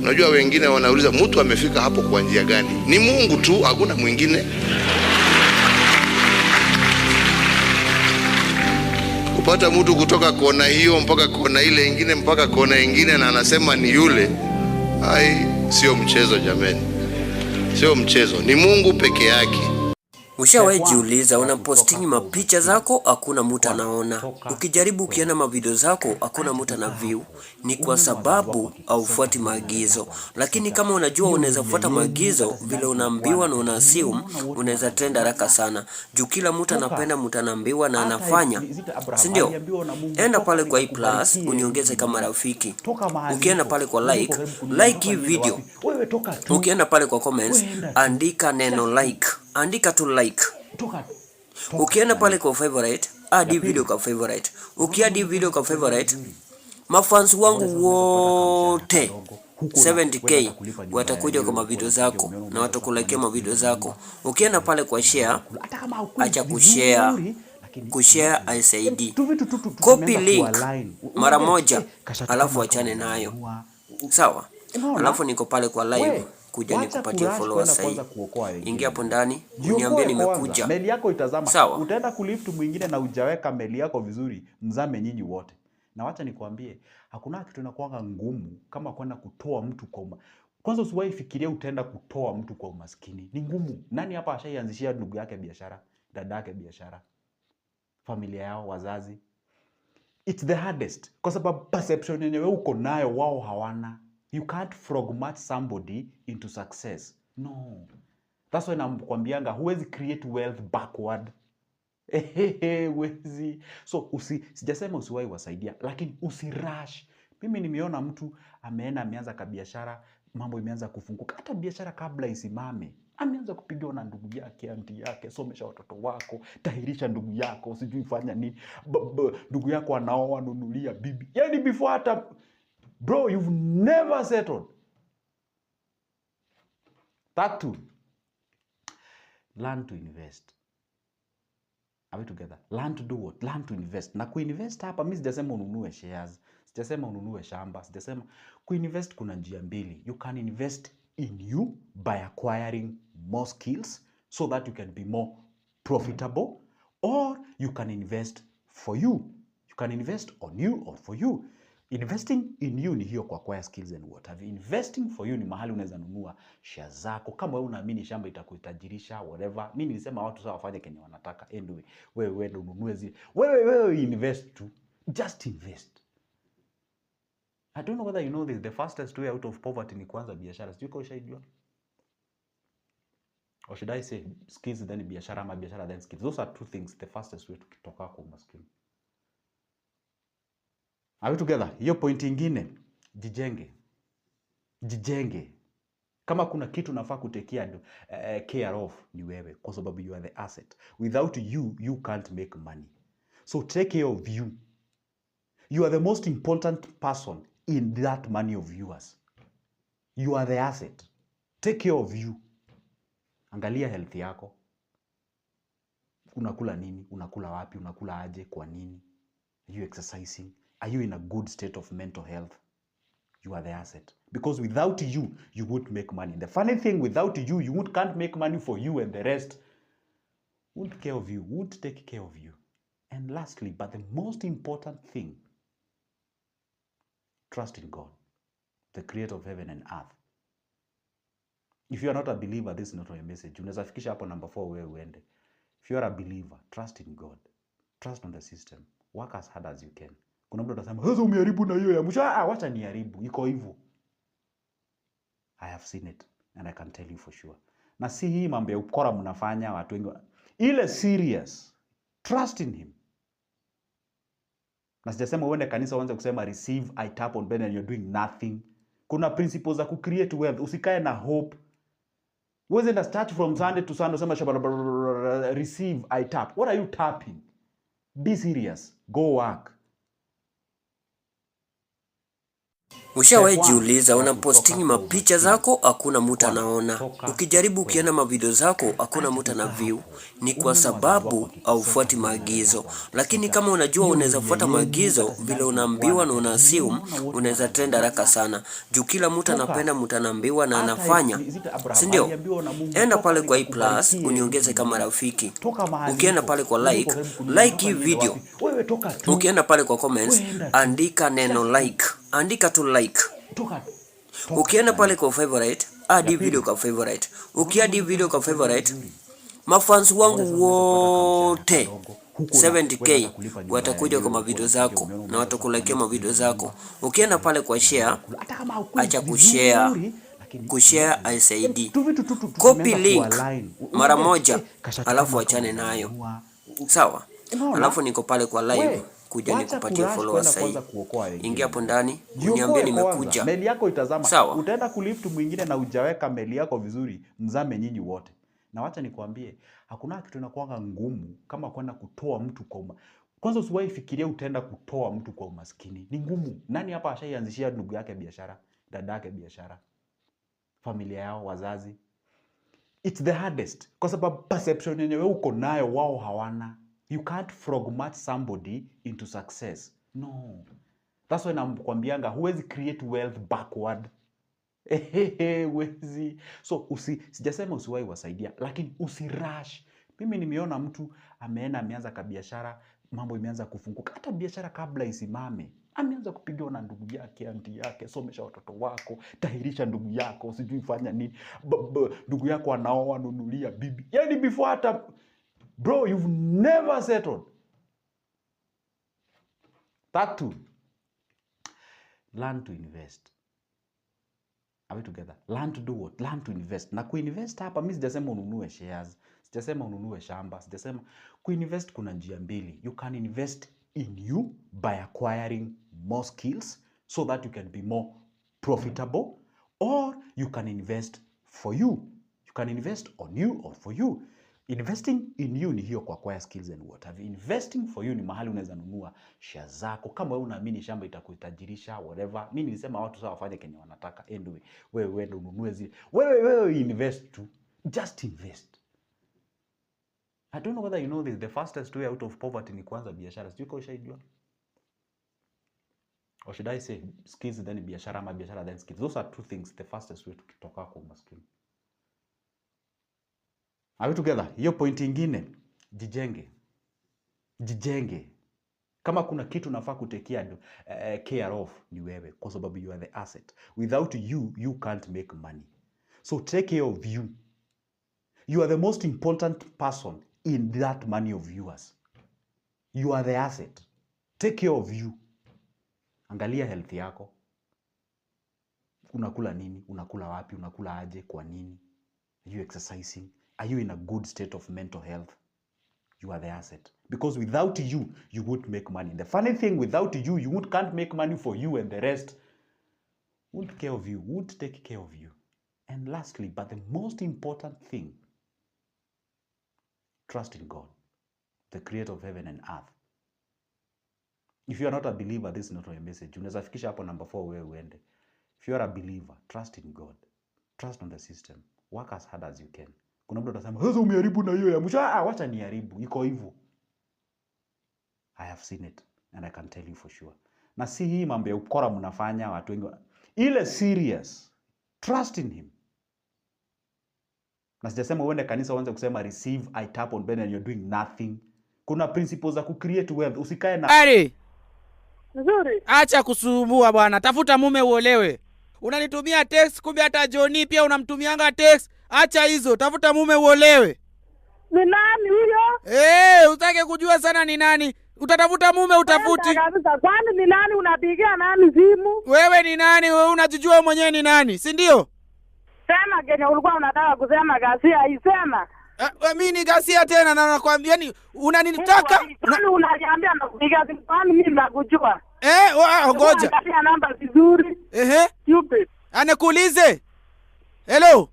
Unajua wengine wanauliza mtu amefika hapo kwa njia gani? Ni Mungu tu, hakuna mwingine. Kupata mtu kutoka kona hiyo mpaka kona ile ingine mpaka kona ingine na anasema ni yule, sio mchezo jameni. Sio mchezo, ni Mungu peke yake. Ushawahi jiuliza unapostingi mapicha zako hakuna mtu anaona? Ukijaribu ukiona mavideo zako hakuna mtu ana view. Ni kwa sababu haufuati maagizo. Lakini kama unajua unaweza fuata maagizo vile unaambiwa na una assume, unaweza trend haraka sana. Juu kila mtu anapenda mtu anaambiwa na anafanya. Si ndio? Enda pale kwa hii plus uniongeze kama rafiki. Ukienda pale kwa like hii video. Ukienda pale kwa comments andika neno like. Andika tu like. Ukienda pale kwa favorite, add video kwa favorite. Ukiadi video kwa favorite, mafans wangu wote 70k watakuja kwa video zako na watakulike video zako. Ukienda pale kwa share, acha kushare. Kushare haisaidii. Copy link mara moja alafu achane nayo. Sawa? Alafu niko pale kwa live. Kuja nikupatie followers sahi. Ingia hapo ndani, uniambie nimekuja. Meli yako itazama. Sawa. Utaenda kulift mwingine na hujaweka meli yako vizuri, mzame nyinyi wote. Na wacha nikwambie, hakuna kitu inakuanga ngumu kama kwenda kutoa mtu kwa kwanza usiwahi fikiria utaenda kutoa mtu kwa umaskini. Ni ngumu. Nani hapa ashaianzishia ndugu yake biashara, dada yake biashara, familia yao, wazazi? It's the hardest. Kwa sababu perception yenyewe uko nayo wao hawana. You can't frogmat somebody into success. No. That's why nakwambianga huwezi create wealth backward. Huwezi. So sijasema usiwahi wasaidia, lakini usirush. Mimi nimeona mtu ameanza kabiashara, mambo imeanza kufunguka. Hata biashara kabla isimame, ameanza kupigwa na ndugu yake, aunti yake, somesha watoto wako, tahirisha ndugu yako, usijui fanya nini. Ndugu yako anaoa, nunulia bibi. Yaani before hata bro, you've never settled. That too. Learn to invest. Are we together? Learn to do what? Learn to invest. Na kuinvest hapa mimi sijasema ununue shares, sijasema ununue shamba, sijasema kuinvest kuna njia mbili. You can invest in you by acquiring more skills so that you can be more profitable, or you can invest for you. You can invest on you or for you. Investing in you ni hiyo kwa acquire skills and what have you. Investing for you ni mahali unaweza nunua shares zako. Kama wewe unaamini shamba itakutajirisha, whatever. Mimi nilisema watu sawa wafanye kenye wanataka. Anyway, wewe ndio ununue zile. Wewe invest tu. Just invest. I don't know whether you know this. The fastest way out of poverty ni kuanza biashara. Sijui kwa ushaijua. Or should I say skills then biashara ama biashara then skills. Those are two things. The fastest way to kutoka kwa umaskini. Are we together? Hiyo point ingine, jijenge. Kama kuna kitu nafaa kutekea care of ni wewe, kwa sababu you are the asset. Without you, you can't make money. So take care of you. You are the most important person in that money of yours. You are the asset. Take care of you. Angalia health yako. Unakula nini? Unakula wapi? Unakula aje? Kwa nini? Are you exercising? Are you in a good state of mental health? You are the asset. Because without you, you won't make money. The funny thing, without you, can't make money for you, and the rest won't take care of you, won't take care of you. And lastly, but the most important thing, trust in God, the creator of heaven and earth. If you are not a believer, this is not your message. Unaweza fikisha hapo number 4 wewe uende. If you are a believer, trust in God. Trust on the system. Work as hard as you can. Kuna mtu atasema, "Sasa umeharibu na hiyo ya mwisho." Wacha niharibu. Iko hivyo. I have seen it and I can tell you for sure. Na si hii mambo ya ukora mnafanya watu wengi. Ile serious. Trust in him. Na sijasema uende kanisa uanze kusema receive, I tap on Ben and you're doing nothing. Kuna principles za create wealth. Usikae na hope. Uweze na start from Sunday to Sunday usema receive, I tap. What are you tapping? Be serious. Go work. Ushawahi jiuliza unapostingi mapicha zako hakuna mtu anaona. Ukijaribu ukiona mavideo zako hakuna mtu ana view. Ni kwa sababu haufuati maagizo. Lakini kama unajua unaweza fuata maagizo vile unaambiwa na una assume, unaweza trend haraka sana. Juu kila mtu anapenda mtu anaambiwa na anafanya. Si ndio? Enda pale kwa hii plus uniongeze kama rafiki. Ukienda pale kwa like hii video. Ukienda pale kwa comments andika neno like. Andika tu like. Ukienda pale kwa favorite, add video kwa favorite. Ukiadi video kwa favorite, mafans wangu wote 70k watakuja kwa mavideo zako na watakulekea mavideo zako. Ukienda pale kwa share, acha kushare. Kushare ICD. Copy link mara moja alafu achane nayo. Sawa? Alafu niko pale kwa live kuja nikupatie followers sahihi. Ingia hapo ndani, uniambie nimekuja. Meli yako itazama. Sawa. Utaenda kulift mwingine na hujaweka meli yako vizuri, mzame nyinyi wote. Na wacha nikwambie, hakuna kitu inakuanga ngumu kama kwenda kutoa mtu kwa kwanza usiwahi fikiria utaenda kutoa mtu kwa umaskini. Ni ngumu. Nani hapa ashaianzishia ndugu yake biashara, dada yake biashara, familia yao, wazazi? It's the hardest. Kwa sababu perception yenyewe uko nayo wao hawana. You can't frog-match somebody into success. No. That's why nakwambianga huwezi create wealth backward. Huwezi. So sijasema usiwahi wasaidia, lakini usirush. Mimi nimeona mtu ameanza kabiashara, mambo imeanza kufunguka. Hata biashara kabla isimame, ameanza kupigwa na ndugu yake, aunti yake, somesha watoto wako, tahirisha ndugu yako, sijui fanya nini. Ndugu yako anaoa, nunulia bibi. Yaani before hata bro, you've never settled. That too. Learn to invest. Are we together? Learn to do what? Learn to invest. Na kuinvest hapa mimi sijasema ununue shares, sijasema ununue shamba, sijasema kuinvest kuna njia mbili. You can invest in you by acquiring more skills so that you can be more profitable, or you can invest for you. You can invest on you or for you. Investing in you ni hiyo kwa acquire skills and what have you. Investing for you ni mahali unaweza nunua shares zako. Kama wewe unaamini shamba itakutajirisha, whatever. Mimi nilisema watu sawa wafanye kenye wanataka. Anyway, wewe ndio ununue zile. Wewe invest tu. Just invest. I don't know whether you know this. The fastest way out of poverty ni kuanza biashara. Sijui kama ushaijua. Or should I say skills then biashara ama biashara then skills. Those are two things. The fastest way to kutoka kwa umaskini. Are we together? Hiyo point ingine, jijenge. Kama kuna kitu nafaa kutekea care of ni wewe, kwa sababu you are the asset. Without you, you can't make money. So take care of you. You are the most important person in that money of yours. You are the asset. Take care of you. Angalia health yako. Unakula nini? Unakula wapi? Unakula aje? Kwa nini? Are you exercising? Are you in a good state of mental health? You are the asset. Because without you, you won't make money. The funny thing, without you, you can't make money for you, and the rest won't take care of you, won't take care of you. And lastly, but the most important thing, trust in God, the creator of heaven and earth. If you are not a believer, this is not your message. Unaweza fikisha hapo number 4 wewe uende. If you are a believer, trust in God. Trust on the system. Work as hard as you can. Kuna mtu atasema, "Sasa umeharibu na hiyo ya mwisho." Wacha niharibu. Iko hivyo. I have seen it and I can tell you for sure. Na si hii mambo ya ukora mnafanya watu wengi. Ile serious. Trust in him. Na sijasema uende kanisa uanze kusema receive, I tap on Ben and you're doing nothing. Kuna principles za create wealth. Usikae na Nzuri. Acha kusumbua bwana. Tafuta mume uolewe. Unanitumia text kumbe hata Johnny pia unamtumianga text. Acha hizo. Tafuta mume uolewe. Ni nani huyo? Utake kujua sana ni nani. Utatafuta mume utafuti. Kwani ni nani unapigia nani simu? Wewe ni nani? Wewe unajijua mwenyewe ni nani? Si ndio? Sema Kenya ulikuwa unataka kusema Gasia isema. Mimi ni Gasia tena na nakwambia yani unanitaka. Unaniambia nakupigia simu kwani mimi nakujua. Ngoja. Gasia namba vizuri. Stupid. Anakuulize. Hello.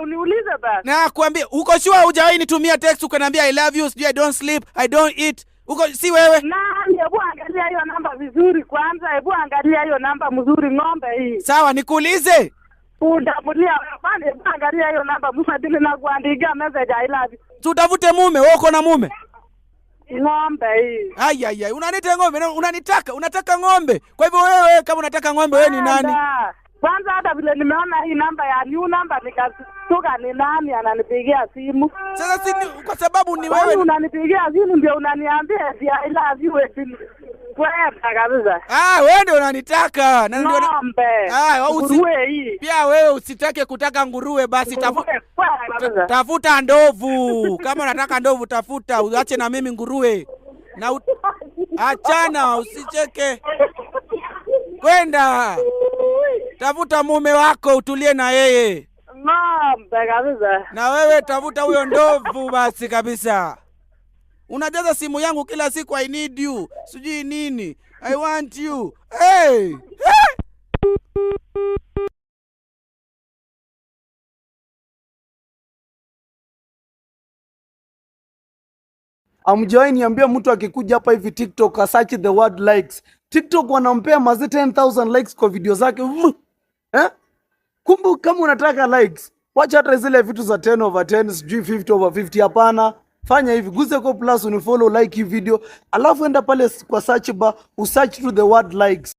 Uniulize basi. Na kuambia uko sure hujawahi nitumia text ukaniambia I love you, I don't sleep, I don't eat. Uko si wewe? Nani hebu angalia hiyo namba vizuri kwanza, hebu angalia hiyo namba mzuri ng'ombe hii. Sawa, nikuulize. Undamulia bwana, hebu angalia hiyo namba msadili na kuandika message I love you. Tutafute mume, wewe uko na mume? Ng'ombe hii. Ai, unaniita ng'ombe, unataka ng'ombe. Kwa hivyo wewe kama unataka ng'ombe wewe ni nani? Kwanza hata vile nimeona hii namba ya new number nikashtuka ni nani ananipigia simu. Sasa si kwa sababu ni wewe unanipigia simu ndio unaniambia I love you kwenda kabisa. Wewe ndio unanitaka na ndio nguruwe. Pia wewe usitake kutaka nguruwe basi tafuta ndovu. Kama unataka ndovu tafuta, uache na mimi nguruwe. Na achana, usicheke. Kwenda tafuta mume wako utulie na yeye. Ng'ombe kabisa. Na wewe tafuta huyo ndovu basi kabisa. Unajaza simu yangu kila siku, I need you, sijui nini, I want you. Hey! Amjoin niambia mtu akikuja hapa hivi TikTok search the word likes. TikTok wanampea mazi 10,000 likes kwa video zake. Kumbu kama unataka likes, wacha hata zile vitu za 10/10, sijui 50/50, hapana. Fanya hivi, guze kwa plus unifollow, like hii video, alafu enda pale kwa search bar, usearch to the word likes.